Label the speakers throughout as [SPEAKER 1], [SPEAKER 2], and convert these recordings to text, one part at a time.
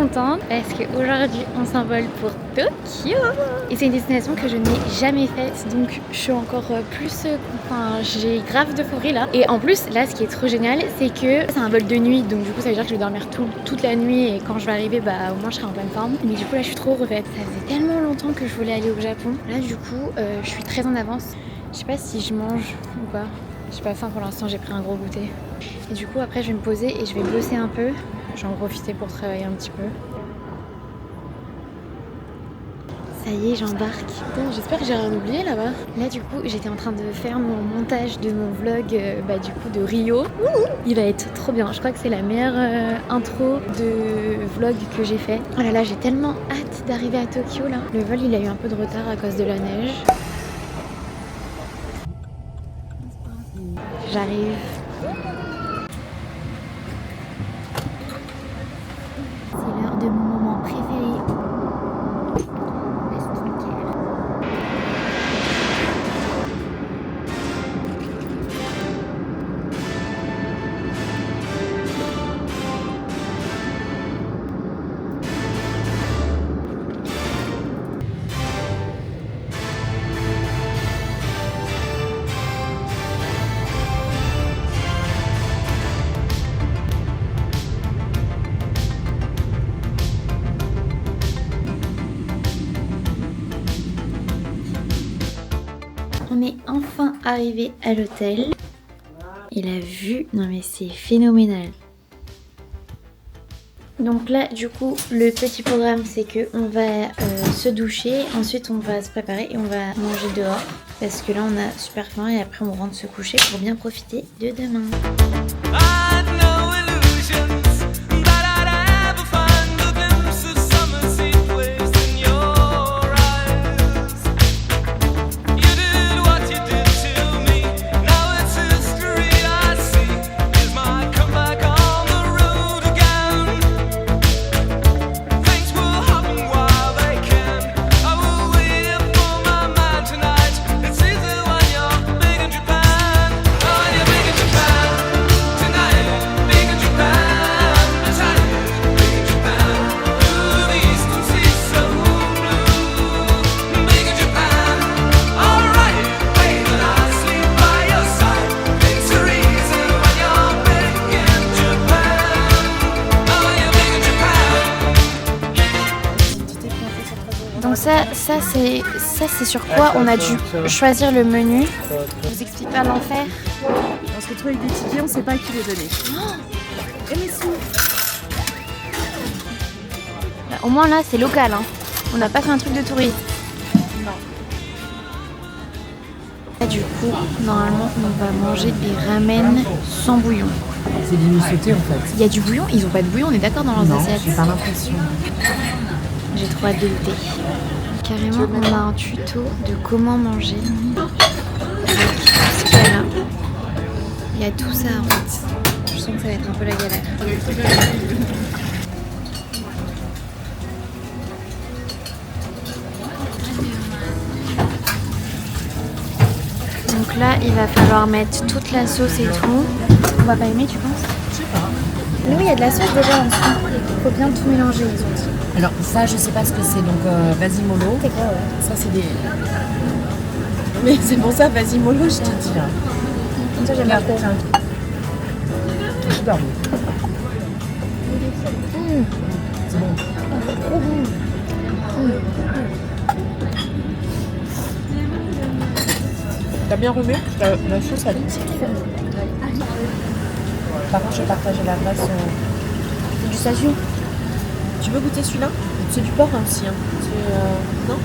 [SPEAKER 1] contente parce qu'aujourd'hui on s'envole pour Tokyo. Et c'est une destination que je n'ai jamais faite, donc je suis encore plus... Enfin, j'ai grave de fourie là. Et en plus, là, ce qui est trop génial, c'est que c'est un vol de nuit, donc du coup ça veut dire que je vais dormir toute la nuit et quand je vais arriver, bah au moins je serai en pleine forme. Mais du coup là, je suis trop refaite. Ça faisait tellement longtemps que je voulais aller au Japon. Là, du coup, je suis très en avance. Je sais pas si je mange ou pas. J'ai pas faim pour l'instant, j'ai pris un gros goûter. Et du coup, après, je vais me poser et je vais bosser un peu. Je vais en profiter pour travailler un petit peu. Ça y est, j'embarque. J'espère que j'ai rien oublié là-bas. Là, du coup, j'étais en train de faire mon montage de mon vlog du coup de Rio. Il va être trop bien. Je crois que c'est la meilleure intro de vlog que j'ai fait. Oh là là, j'ai tellement hâte d'arriver à Tokyo là. Le vol, il a eu un peu de retard à cause de la neige. J'arrive. C'est l'heure de mon moment préféré. La skincare. On est enfin arrivé à l'hôtel. Et la vue, non mais c'est phénoménal. Donc là, du coup, le petit programme, c'est que on va se doucher, ensuite on va se préparer et on va manger dehors. Parce que là, on a super faim et après on rentre se coucher pour bien profiter de demain. Donc ça c'est sur quoi on a dû choisir le menu. Je vous explique pas l'enfer.
[SPEAKER 2] On se retrouve avec des tickets, on sait pas à qui les donner. Et les sous.
[SPEAKER 1] Au moins là c'est local, hein. On n'a pas fait un truc de touriste.
[SPEAKER 2] Non.
[SPEAKER 1] Là, du coup, normalement on va manger des ramen sans bouillon.
[SPEAKER 2] C'est du sauté en fait.
[SPEAKER 1] Il y a du bouillon? Ils ont pas de bouillon, on est d'accord dans leurs assiettes?
[SPEAKER 2] J'ai pas l'impression.
[SPEAKER 1] J'ai trop hâte de goûter. Carrément, on a un tuto de comment manger. Avec ce qu'il y a là. Il y a tout ça en fait. Je sens que ça va être un peu la galère. Donc là, il va falloir mettre toute la sauce et tout. On va pas aimer, tu penses?
[SPEAKER 2] Je sais pas.
[SPEAKER 1] Mais oui, il y a de la sauce déjà en dessous. Il faut bien tout mélanger, ils ont dit.
[SPEAKER 2] Alors ça je sais pas ce que c'est, donc vas-y mollo.
[SPEAKER 1] C'est quoi, ouais?
[SPEAKER 2] Ça c'est des... Mais c'est pour ça vas-y mollo je te dis.
[SPEAKER 1] Toi, j'aime pas trop.
[SPEAKER 2] Super bon. C'est bon. T'as bien remis la sauce à l'île. Par contre, j'ai partagé la glace.
[SPEAKER 1] Du sasu.
[SPEAKER 2] Tu veux goûter celui-là? C'est du porc aussi. Hein. Non?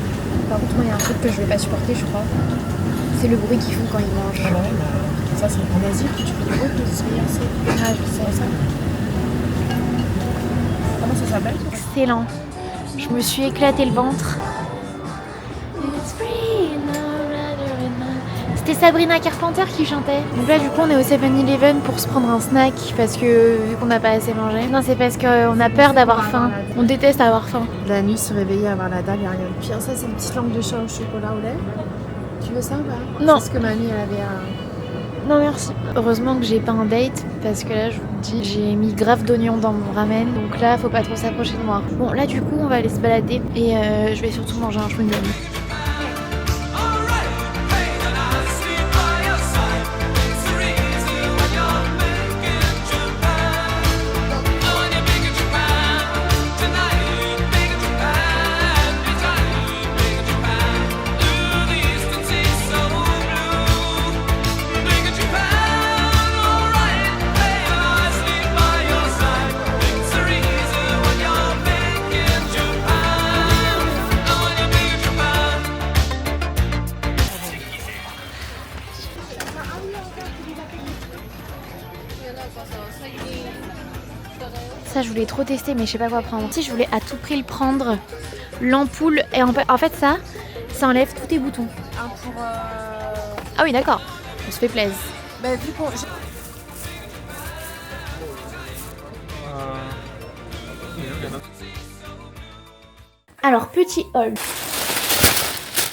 [SPEAKER 1] Par contre, moi, il y a un truc que je vais pas supporter, je crois. C'est le bruit qu'ils font quand ils mangent.
[SPEAKER 2] Ah ouais, bah, ça c'est en Asie que tu fais du bruit de se
[SPEAKER 1] Ah, je sais ça.
[SPEAKER 2] Comment ça s'appelle?
[SPEAKER 1] Excellent. Je me suis éclaté le ventre. C'était Sabrina Carpenter qui chantait. Donc là, du coup, on est au 7-Eleven pour se prendre un snack parce que vu qu'on n'a pas assez mangé. Non, c'est parce qu'on a peur d'avoir faim. On déteste avoir faim.
[SPEAKER 2] La nuit, se réveiller, avoir la dalle, il n'y a rien de pire. Ça, c'est une petite langue de chat au chocolat au lait. Tu veux ça ou pas?
[SPEAKER 1] Non.
[SPEAKER 2] C'est ce que mamie, elle avait
[SPEAKER 1] Non merci. Heureusement que j'ai pas un date parce que là je vous le dis, j'ai mis grave d'oignons dans mon ramen donc là faut pas trop s'approcher de moi. Bon là du coup on va aller se balader et je vais surtout manger un chewing-gum. Ça je voulais trop tester mais je sais pas quoi prendre. Si je voulais à tout prix le prendre, l'ampoule et en fait ça enlève tous tes boutons. Ah oui d'accord, on se fait plaisir.
[SPEAKER 2] Bah vu qu'on...
[SPEAKER 1] Alors petit haul.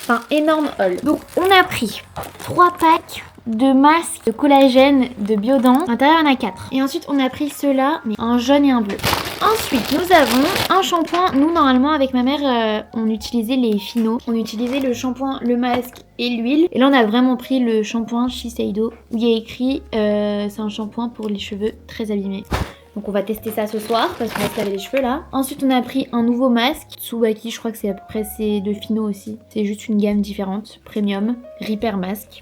[SPEAKER 1] Enfin énorme haul. Donc on a pris 3 packs de masques de collagène de Biodent. À l'intérieur, il y en a 4. Et ensuite, on a pris ceux-là, mais un jaune et un bleu. Ensuite, nous avons un shampoing. Nous, normalement, avec ma mère, on utilisait les finaux. On utilisait le shampoing, le masque et l'huile. Et là, on a vraiment pris le shampoing Shiseido où il y a écrit c'est un shampoing pour les cheveux très abîmés. Donc on va tester ça ce soir parce qu'on va se laver les cheveux là. Ensuite on a pris un nouveau masque, Tsubaki, je crois que c'est à peu près c'est de Fino aussi. C'est juste une gamme différente, premium, Repair Mask.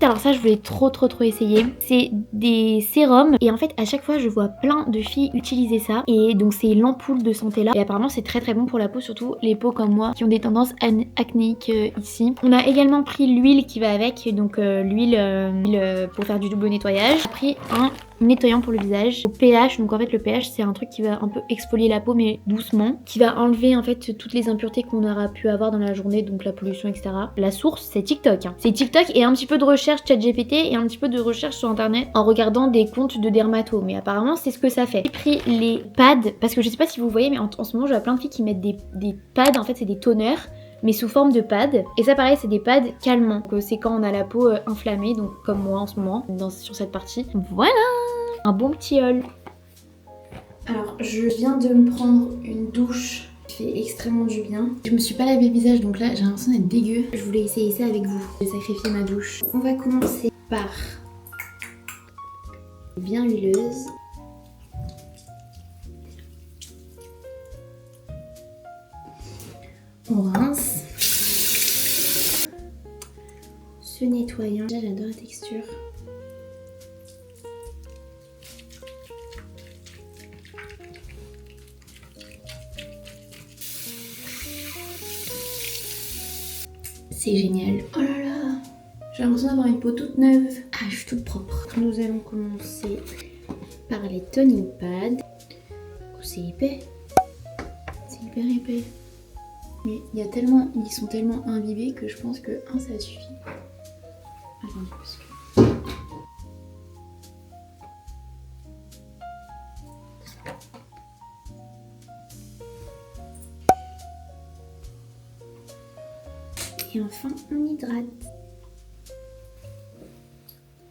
[SPEAKER 1] Alors ça je voulais trop essayer. C'est des sérums et en fait à chaque fois je vois plein de filles utiliser ça. Et donc c'est l'ampoule de santé là. Et apparemment c'est très bon pour la peau, surtout les peaux comme moi qui ont des tendances acnéiques ici. On a également pris l'huile qui va avec, donc l'huile pour faire du double nettoyage. On a pris un nettoyant pour le visage au pH. Donc en fait le pH c'est un truc qui va un peu exfolier la peau mais doucement, qui va enlever en fait toutes les impuretés qu'on aura pu avoir dans la journée, donc la pollution etc. La source c'est TikTok hein. C'est TikTok et un petit peu de recherche ChatGPT et un petit peu de recherche sur internet en regardant des comptes de dermato, mais apparemment c'est ce que ça fait. J'ai pris les pads parce que je sais pas si vous voyez mais en ce moment je vois plein de filles qui mettent des pads, en fait c'est des toners mais sous forme de pads. Et ça pareil c'est des pads calmants. Donc c'est quand on a la peau inflammée, donc comme moi en ce moment sur cette partie. Voilà, un bon petit haul. Alors je viens de me prendre une douche qui fait extrêmement du bien. Je me suis pas lavé le visage donc là j'ai l'impression d'être dégueu. Je voulais essayer ça avec vous. Je vais sacrifier ma douche. On va commencer par bien huileuse. On rince. Ce nettoyant, j'adore la texture. C'est génial. Oh là là, j'ai l'impression d'avoir une peau toute neuve. Ah, je suis toute propre. Nous allons commencer par les toning pads. Oh, c'est épais. C'est hyper épais. Mais ils sont tellement imbibés que je pense que ça suffit. Attendez, parce que... Et enfin, on hydrate.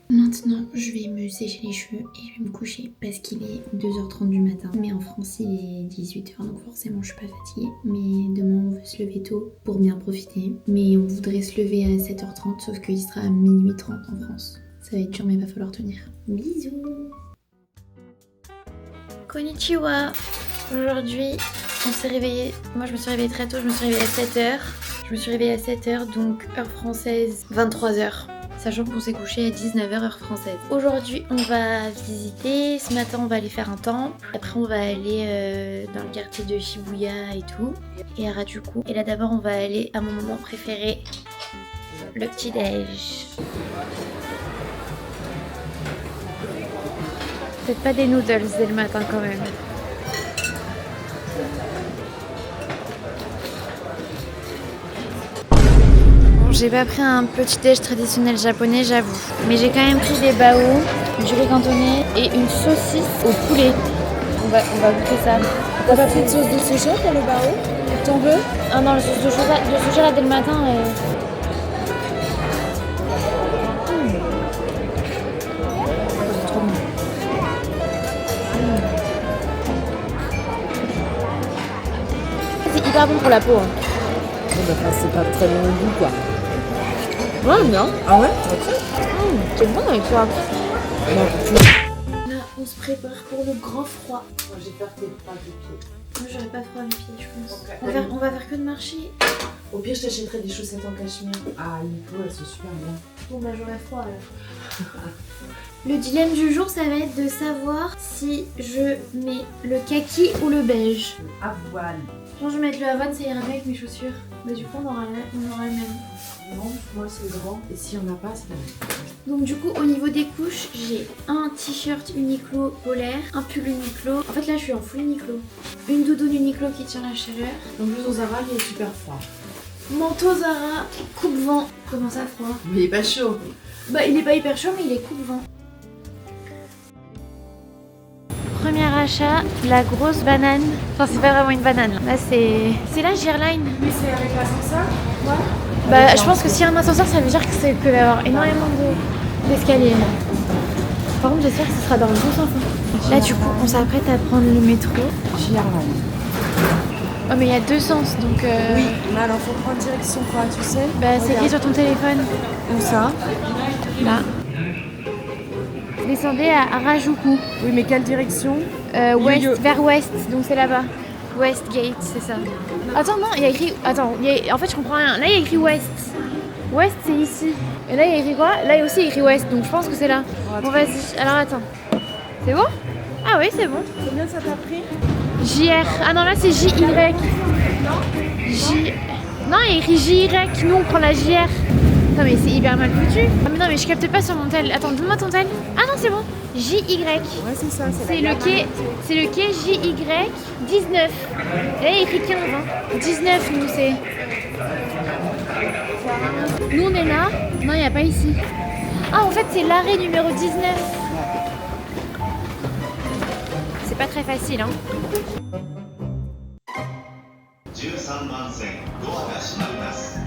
[SPEAKER 1] Maintenant, je vais me sécher les cheveux et je vais me coucher parce qu'il est 2h30 du matin. Mais en France, il est 18h, donc forcément, je suis pas fatiguée. Mais demain, on veut se lever tôt pour bien profiter. Mais on voudrait se lever à 7h30, sauf qu'il sera à minuit 30 en France. Ça va être dur, mais il va falloir tenir. Bisous. Konnichiwa. Aujourd'hui, on s'est réveillé. Moi, je me suis réveillée très tôt. Je me suis réveillée à 7h. Je me suis réveillée à 7h, donc heure française, 23h. Sachant qu'on s'est couché à 19h heure française. Aujourd'hui, on va visiter. Ce matin, on va aller faire un temple. Après, on va aller dans le quartier de Shibuya et tout. Et à Harajuku. Et là, d'abord, on va aller à mon moment préféré, le petit-déj. Faites pas des noodles dès le matin quand même. J'ai pas pris un petit déj traditionnel japonais, j'avoue. Mais j'ai quand même pris des bao, du riz cantonné et une saucisse au poulet. On va goûter ça.
[SPEAKER 2] T'as pas pris de sauce de soja pour le bao? T'en veux?
[SPEAKER 1] Ah non, la sauce de soja là dès le matin. super bon pour la peau. Hein.
[SPEAKER 2] Bon, bah, enfin, c'est pas très bon au goût, quoi.
[SPEAKER 1] Ouais, bien.
[SPEAKER 2] Ah ouais?
[SPEAKER 1] C'est bon avec toi.
[SPEAKER 2] Non,
[SPEAKER 1] Là, on se prépare pour le grand froid.
[SPEAKER 2] moi j'ai peur que t'aies pas de pied.
[SPEAKER 1] Moi, j'aurais pas froid à mes pieds, je pense.
[SPEAKER 2] Ok.
[SPEAKER 1] On va faire que de marcher.
[SPEAKER 2] Au pire, je t'achèterai des chaussettes en cachemire. Ah, Uniqlo, elles sont super bien.
[SPEAKER 1] Bon, bah, j'aurais froid alors. Le dilemme du jour, ça va être de savoir si je mets le kaki ou le beige.
[SPEAKER 2] Avoine.
[SPEAKER 1] Je pense que je vais mettre le Havane, ça ira bien avec mes chaussures. Bah, du coup, on aura le même.
[SPEAKER 2] Non, moi c'est grand. Et s'il y en a pas, c'est la même.
[SPEAKER 1] Donc du coup au niveau des couches, j'ai un t-shirt Uniqlo polaire, un pull Uniqlo. En fait là je suis en full Uniqlo. Une doudoune Uniqlo qui tient la chaleur.
[SPEAKER 2] En plus, on Zara, il est super froid.
[SPEAKER 1] Manteau Zara, coupe-vent. Comment ça froid?
[SPEAKER 2] Mais il est pas chaud.
[SPEAKER 1] Bah il est pas hyper chaud mais il est coupe-vent. Premier achat, la grosse banane. Enfin c'est pas vraiment une banane. Là c'est la Gearline.
[SPEAKER 2] Mais c'est avec l'ascenseur?
[SPEAKER 1] Ouais. Bah je pense que s'il y a un ascenseur ça veut dire que c'est qu'il va y avoir énormément d'escaliers. Par contre j'espère que ce sera dans le bon sens. Là du coup on s'apprête à prendre le métro.
[SPEAKER 2] Gearline.
[SPEAKER 1] Oh mais il y a deux sens donc
[SPEAKER 2] Oui, mais alors faut prendre direction quoi, tu sais?
[SPEAKER 1] bah c'est écrit sur ton téléphone.
[SPEAKER 2] Où ça?
[SPEAKER 1] Là. Descendez à Harajuku.
[SPEAKER 2] Oui, mais quelle direction?
[SPEAKER 1] Ouest,
[SPEAKER 2] Yo-yo.
[SPEAKER 1] vers ouest, donc c'est là-bas. Westgate, c'est ça. Attends, non, il y a écrit. Attends, en fait, je comprends rien. Là, il y a écrit West. West, c'est ici. Et là, il y a écrit quoi? Là, il y a aussi écrit West, donc je pense que c'est là. Bon, vas-y. Alors, attends. C'est bon? Ah, oui, c'est bon.
[SPEAKER 2] Combien ça t'a pris?
[SPEAKER 1] JR. Ah non, là, c'est JY. J. Non, il y a écrit JY. Nous, on prend la JR. Non, mais c'est hyper mal foutu. Ah, mais non, mais je capte pas sur mon tel. Attends, donne-moi ton tel. Ah non, c'est bon. JY.
[SPEAKER 2] Ouais, c'est ça,
[SPEAKER 1] C'est le quai JY 19. Et là, il y a écrit 15. Hein. 19, nous, c'est. Nous, on est là. Non, il n'y a pas ici. Ah, en fait, c'est l'arrêt numéro 19. C'est pas très facile, hein.
[SPEAKER 3] 13番線ドアが閉まります。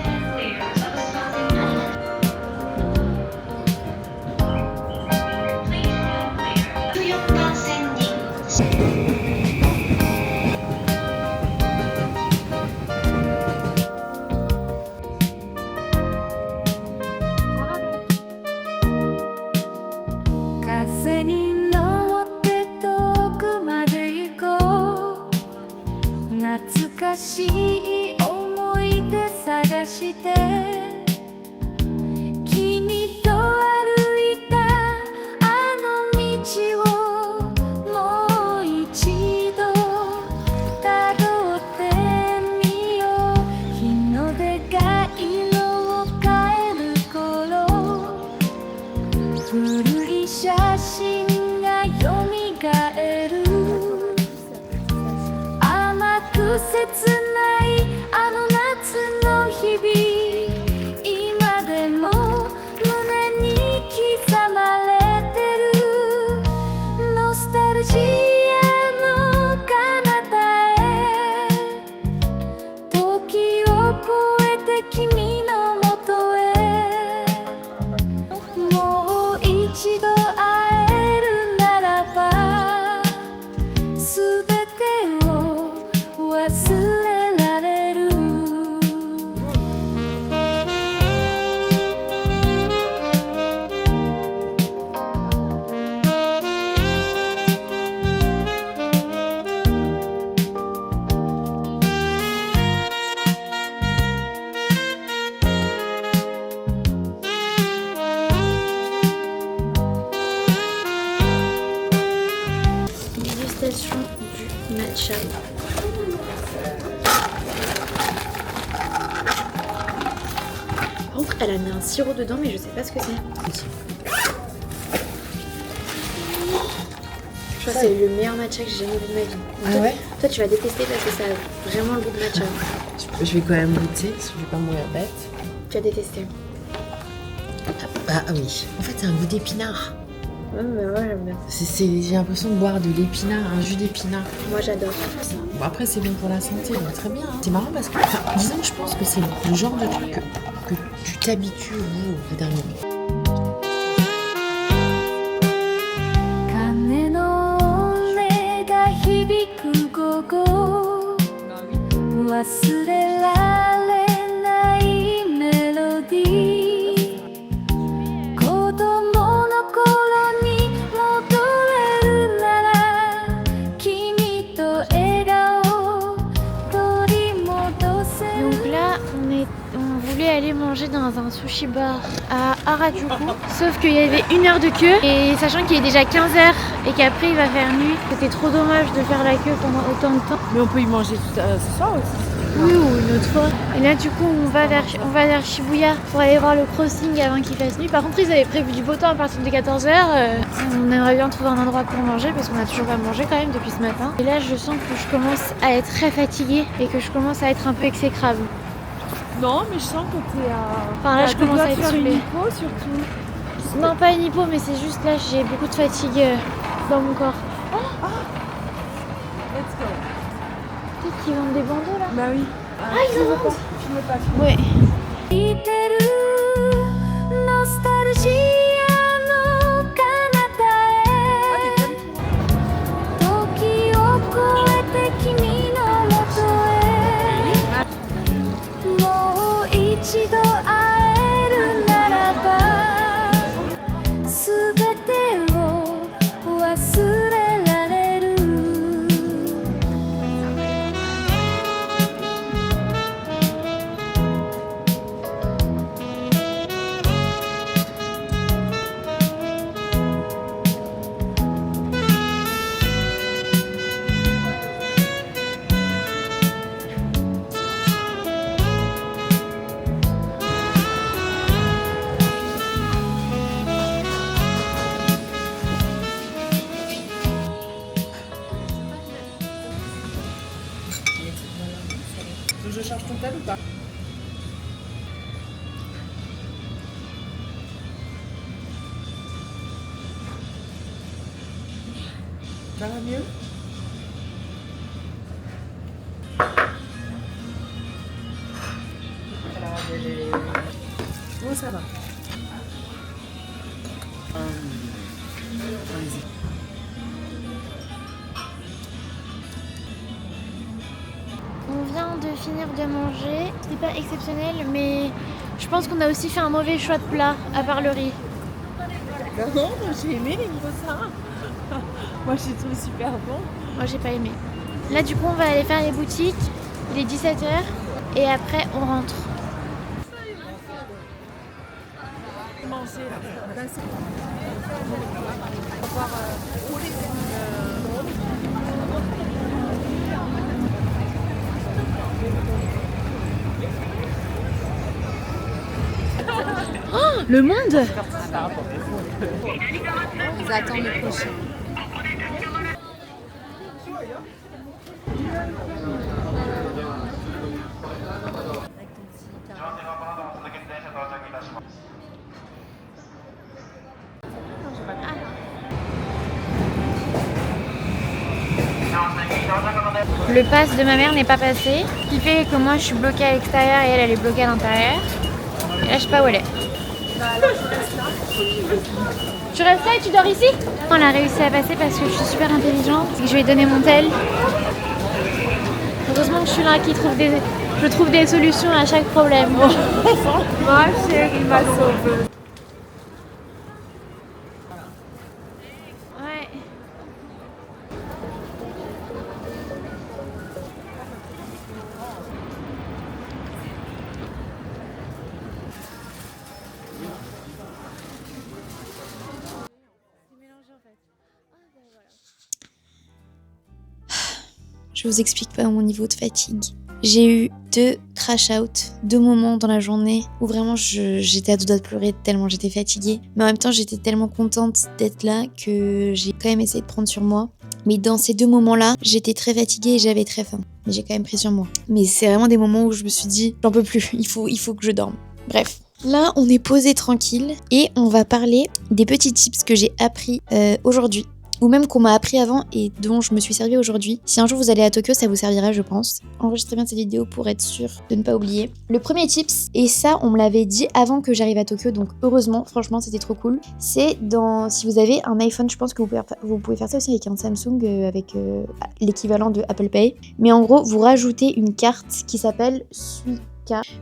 [SPEAKER 3] 14番線に
[SPEAKER 4] 風に乗って遠くまで行こう懐かしい思い出探して君と歩いたあの道をもう一度たどってみよう日の出が色を変える頃古い写真がよみがえる甘く切ないあの夏の日々今でも胸に刻まれてるノスタルジアの彼方へ時を越えて君のもとへもう一度会えるならばすべてを忘れられる
[SPEAKER 1] Dégustation du matcha. Par contre, elle a mis un sirop dedans, mais je sais pas ce que c'est. Je crois que c'est le meilleur matcha que j'ai jamais vu de ma vie.
[SPEAKER 2] Ah
[SPEAKER 1] Toi-
[SPEAKER 2] ouais?
[SPEAKER 1] Toi, tu vas détester parce que ça a vraiment le goût de matcha.
[SPEAKER 2] Je vais quand même goûter, parce que je vais pas mourir bête.
[SPEAKER 1] Tu vas détester.
[SPEAKER 2] Ah oui. En fait, c'est un goût d'épinard.
[SPEAKER 1] Ouais, mais moi, j'aime bien.
[SPEAKER 2] J'ai l'impression de boire de l'épinard, un jus d'épinard.
[SPEAKER 1] Moi, j'adore.
[SPEAKER 2] Bon, après, c'est bon pour la santé, donc très bien. Hein. C'est marrant parce que, enfin, disons que je pense que c'est le genre de truc que tu t'habitues au bout d'un moment.
[SPEAKER 4] 鐘の音が響く午後忘
[SPEAKER 1] sushi bar à Harajuku. Sauf qu'il y avait 1 heure de queue et sachant qu'il est déjà 15h et qu'après il va faire nuit, c'était trop dommage de faire la queue pendant autant de temps.
[SPEAKER 2] Mais on peut y manger ce soir aussi.
[SPEAKER 1] Oui, ou une autre fois. Et là du coup on va vers Shibuya pour aller voir le crossing avant qu'il fasse nuit. Par contre ils avaient prévu du beau temps à partir de 14h. On aimerait bien trouver un endroit pour manger parce qu'on a toujours pas mangé quand même depuis ce matin. Et là je sens que je commence à être très fatiguée et que je commence à être un peu exécrable.
[SPEAKER 2] Non, mais je sens que t'es à...
[SPEAKER 1] Enfin là je commence à être
[SPEAKER 2] faire une
[SPEAKER 1] saoulée.
[SPEAKER 2] hypo surtout.
[SPEAKER 1] Non pas une hypo mais c'est juste là j'ai beaucoup de fatigue dans mon corps.
[SPEAKER 2] Let's go.
[SPEAKER 1] Peut-être qu'ils vendent des bandeaux là.
[SPEAKER 2] Bah oui.
[SPEAKER 1] Ils en vendent.
[SPEAKER 2] Filme pas.
[SPEAKER 1] Ouais.
[SPEAKER 4] 似てるノスタルジアの彼方へ時を越えて君のもとへもう一度会えるならば全てを忘れられる
[SPEAKER 2] Je charge ton tel ou pas? Ça va mieux? Oh, ça va. Allez-y.
[SPEAKER 1] On vient de finir de manger. C'était pas exceptionnel mais je pense qu'on a aussi fait un mauvais choix de plat à part le riz.
[SPEAKER 2] Non, moi j'ai aimé les brossards. Moi j'ai trouvé super bon.
[SPEAKER 1] Moi j'ai pas aimé. Là du coup on va aller faire les boutiques. Il est 17h et après on rentre.
[SPEAKER 2] Manger là.
[SPEAKER 1] Oh, le monde!
[SPEAKER 2] Ils attendent le prochain.
[SPEAKER 1] Le pass de ma mère n'est pas passé, ce qui fait que moi je suis bloquée à l'extérieur et elle est bloquée à l'intérieur. Et là je sais pas où elle est. Tu restes là et tu dors ici? On a réussi à passer parce que je suis super intelligente et que je lui ai donné mon tel. Heureusement que je suis là qui trouve des solutions à chaque problème.
[SPEAKER 2] Ma chérie m'a sauvée.
[SPEAKER 1] Ouais. Je vous explique pas mon niveau de fatigue. J'ai eu 2 crash out, 2 moments dans la journée où vraiment j'étais à deux doigts de pleurer tellement j'étais fatiguée. Mais en même temps j'étais tellement contente d'être là que j'ai quand même essayé de prendre sur moi. Mais dans ces 2 moments-là, j'étais très fatiguée et j'avais très faim. Mais j'ai quand même pris sur moi. Mais c'est vraiment des moments où je me suis dit, j'en peux plus, il faut que je dorme. Bref. Là, on est posé tranquille et on va parler des petits tips que j'ai appris aujourd'hui. Ou même qu'on m'a appris avant et dont je me suis servi aujourd'hui. Si un jour vous allez à Tokyo, ça vous servira je pense. Enregistrez bien cette vidéo pour être sûr de ne pas oublier. Le premier tips, et ça on me l'avait dit avant que j'arrive à Tokyo, donc heureusement, franchement c'était trop cool. C'est si vous avez un iPhone, je pense que vous pouvez faire ça aussi avec un Samsung, avec l'équivalent de Apple Pay. Mais en gros, vous rajoutez une carte qui s'appelle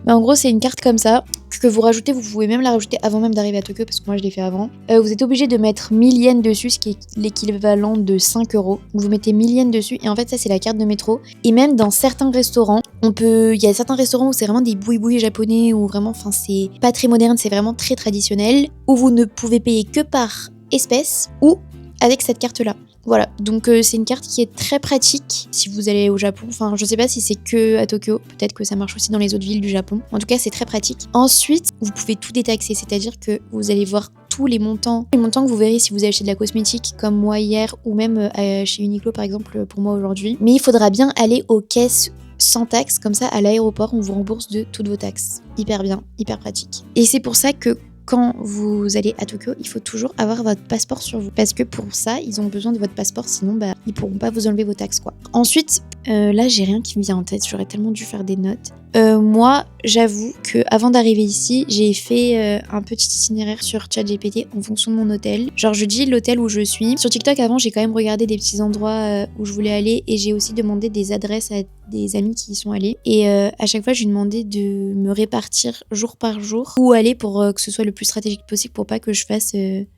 [SPEAKER 1] Mais en gros, c'est une carte comme ça que vous rajoutez. Vous pouvez même la rajouter avant même d'arriver à Tokyo parce que moi je l'ai fait avant. Vous êtes obligé de mettre 1000 yens dessus, ce qui est l'équivalent de 5 euros. Vous mettez 1000 yens dessus et en fait ça c'est la carte de métro. Et même dans certains restaurants, il y a certains restaurants où c'est vraiment des boui-boui japonais ou vraiment, enfin c'est pas très moderne, c'est vraiment très traditionnel, où vous ne pouvez payer que par espèce ou avec cette carte-là. Voilà, donc c'est une carte qui est très pratique si vous allez au Japon. Enfin, je sais pas si c'est que à Tokyo, peut-être que ça marche aussi dans les autres villes du Japon. En tout cas, c'est très pratique. Ensuite, vous pouvez tout détaxer, c'est-à-dire que vous allez voir tous les montants que vous verrez si vous achetez de la cosmétique comme moi hier ou même chez Uniqlo par exemple pour moi aujourd'hui. Mais il faudra bien aller aux caisses sans taxe, comme ça à l'aéroport on vous rembourse de toutes vos taxes. Hyper bien, hyper pratique. Et c'est pour ça que quand vous allez à Tokyo, il faut toujours avoir votre passeport sur vous. Parce que pour ça, ils ont besoin de votre passeport, sinon ils pourront pas vous enlever vos taxes quoi. Ensuite, là j'ai rien qui me vient en tête, j'aurais tellement dû faire des notes. Moi, j'avoue que avant d'arriver ici, j'ai fait un petit itinéraire sur ChatGPT en fonction de mon hôtel. Genre, je dis l'hôtel où je suis. Sur TikTok, avant, j'ai quand même regardé des petits endroits où je voulais aller et j'ai aussi demandé des adresses à des amis qui y sont allés. Et à chaque fois, je lui demandais de me répartir jour par jour où aller pour que ce soit le plus stratégique possible pour pas que je fasse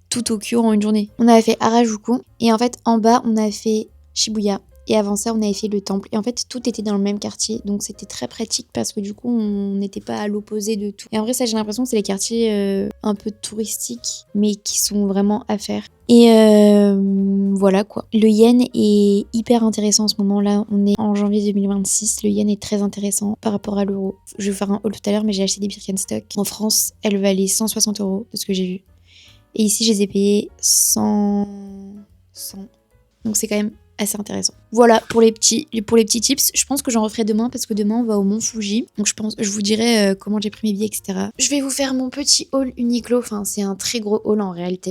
[SPEAKER 1] tout Tokyo en une journée. On avait fait Harajuku et en fait, en bas, on a fait Shibuya. Et avant ça, on avait fait le temple. Et en fait, tout était dans le même quartier. Donc, c'était très pratique parce que du coup, on n'était pas à l'opposé de tout. Et en vrai, ça, j'ai l'impression que c'est les quartiers un peu touristiques, mais qui sont vraiment à faire. Et voilà quoi. Le yen est hyper intéressant en ce moment-là. On est en janvier 2026. Le yen est très intéressant par rapport à l'euro. Je vais faire un haul tout à l'heure, mais j'ai acheté des Birkenstock. En France, elles valaient 160 euros de ce que j'ai vu. Et ici, je les ai payés 100. Donc, c'est quand même assez intéressant. Voilà pour les petits tips. Je pense que j'en referai demain parce que demain on va au Mont Fuji. Donc je vous dirai comment j'ai pris mes billets, etc. Je vais vous faire mon petit haul Uniqlo. Enfin, c'est un très gros haul en réalité.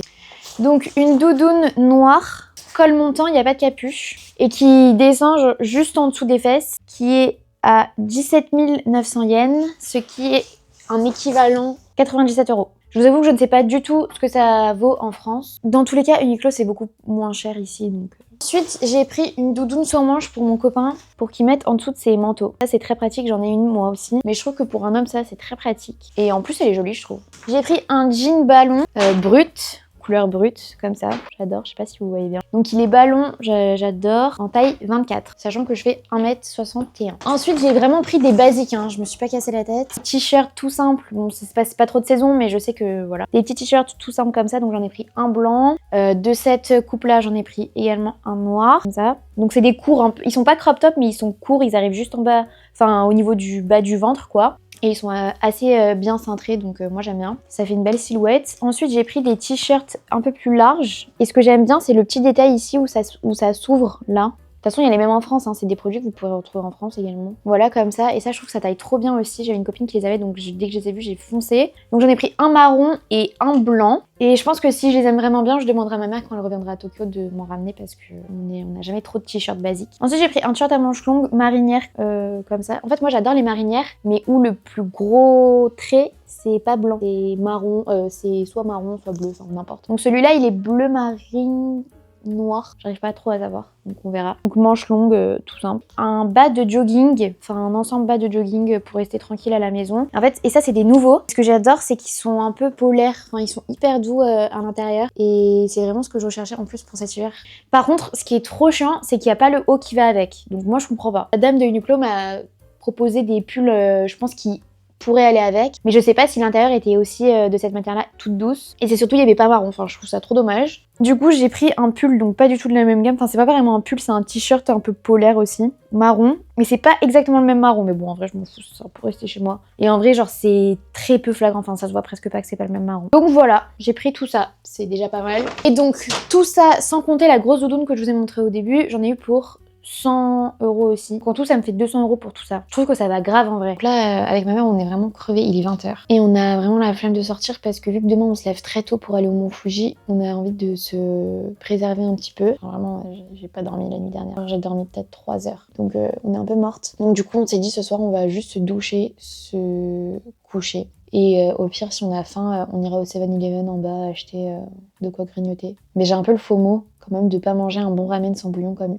[SPEAKER 1] Donc une doudoune noire, col montant, il n'y a pas de capuche, et qui descend juste en dessous des fesses, qui est à 17 900 yens, ce qui est un équivalent 97 euros. Je vous avoue que je ne sais pas du tout ce que ça vaut en France. Dans tous les cas, Uniqlo c'est beaucoup moins cher ici, donc... Ensuite, j'ai pris une doudoune sur manche pour mon copain pour qu'il mette en dessous de ses manteaux. Ça, c'est très pratique, j'en ai une moi aussi. Mais je trouve que pour un homme, ça, c'est très pratique. Et en plus, elle est jolie, je trouve. J'ai pris un jean ballon brut, couleur brute, comme ça. J'adore, je sais pas si vous voyez bien. Donc, il est ballon, j'adore, en taille 24, sachant que je fais 1m61. Ensuite, j'ai vraiment pris des basiques, hein. Je me suis pas cassé la tête. T-shirt tout simple, bon, c'est pas trop de saison, mais je sais que voilà. Des petits t-shirts tout simples comme ça, donc j'en ai pris un blanc. De cette coupe-là, j'en ai pris également un noir, comme ça. Donc, c'est des courts, ils sont pas crop top, mais ils sont courts, ils arrivent juste en bas, enfin, au niveau du bas du ventre, quoi. Et ils sont assez bien cintrés, donc moi j'aime bien. Ça fait une belle silhouette. Ensuite, j'ai pris des t-shirts un peu plus larges. Et ce que j'aime bien, c'est le petit détail ici où ça s'ouvre, là. De toute façon, il y a les mêmes en France, hein. C'est des produits que vous pourrez retrouver en France également. Voilà, comme ça. Et ça, je trouve que ça taille trop bien aussi. J'avais une copine qui les avait, donc dès que je les ai vus, j'ai foncé. Donc j'en ai pris un marron et un blanc. Et je pense que si je les aime vraiment bien, je demanderai à ma mère quand elle reviendra à Tokyo de m'en ramener parce qu'on n'a jamais trop de t-shirts basiques. Ensuite, j'ai pris un t-shirt à manches longues, marinière, comme ça. En fait, moi, j'adore les marinières, mais où le plus gros trait, c'est pas blanc. C'est marron, c'est soit marron, soit bleu, enfin n'importe. Donc celui-là, il est bleu marine... noir, j'arrive pas trop à savoir, donc on verra. Donc manche longue, tout simple. Un bas de jogging, enfin un ensemble bas de jogging pour rester tranquille à la maison. En fait, et ça c'est des nouveaux. Ce que j'adore, c'est qu'ils sont un peu polaires, enfin ils sont hyper doux à l'intérieur. Et c'est vraiment ce que je recherchais en plus pour cet hiver. Par contre, ce qui est trop chiant, c'est qu'il n'y a pas le haut qui va avec. Donc moi je comprends pas. La dame de Uniqlo m'a proposé des pulls, je pense qui pourrait aller avec, mais je sais pas si l'intérieur était aussi de cette matière-là toute douce. Et c'est surtout il y avait pas marron, enfin je trouve ça trop dommage. Du coup j'ai pris un pull, donc pas du tout de la même gamme, enfin c'est pas vraiment un pull, c'est un t-shirt un peu polaire aussi, marron, mais c'est pas exactement le même marron, mais bon en vrai je m'en fous, ça peut rester chez moi. Et en vrai genre c'est très peu flagrant, enfin ça se voit presque pas que c'est pas le même marron. Donc voilà, j'ai pris tout ça, c'est déjà pas mal. Et donc tout ça sans compter la grosse doudoune que je vous ai montré au début, j'en ai eu pour 100 euros aussi. En tout, ça me fait 200 euros pour tout ça. Je trouve que ça va grave en vrai. Donc là, avec ma mère, on est vraiment crevés. Il est 20h. Et on a vraiment la flemme de sortir parce que vu que demain, on se lève très tôt pour aller au Mont Fuji, on a envie de se préserver un petit peu. Enfin, vraiment, j'ai pas dormi la nuit dernière. J'ai dormi peut-être 3 heures. Donc, on est un peu morte. Donc, du coup, on s'est dit ce soir, on va juste se doucher, se coucher. Et au pire, si on a faim, on ira au 7-Eleven en bas acheter de quoi grignoter. Mais j'ai un peu le FOMO quand même de pas manger un bon ramen sans bouillon comme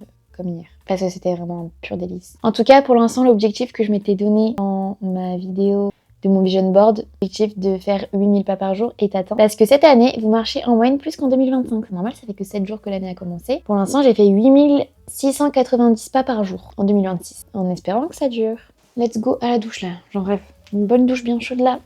[SPEAKER 1] hier. Parce que c'était vraiment un pur délice. En tout cas, pour l'instant, l'objectif que je m'étais donné en dans ma vidéo de mon vision board, l'objectif de faire 8000 pas par jour est atteint. Parce que cette année, vous marchez en moyenne plus qu'en 2025. C'est normal, ça fait que 7 jours que l'année a commencé. Pour l'instant, j'ai fait 8690 pas par jour en 2026. En espérant que ça dure. Let's go à la douche là. J'en rêve. Une bonne douche bien chaude là.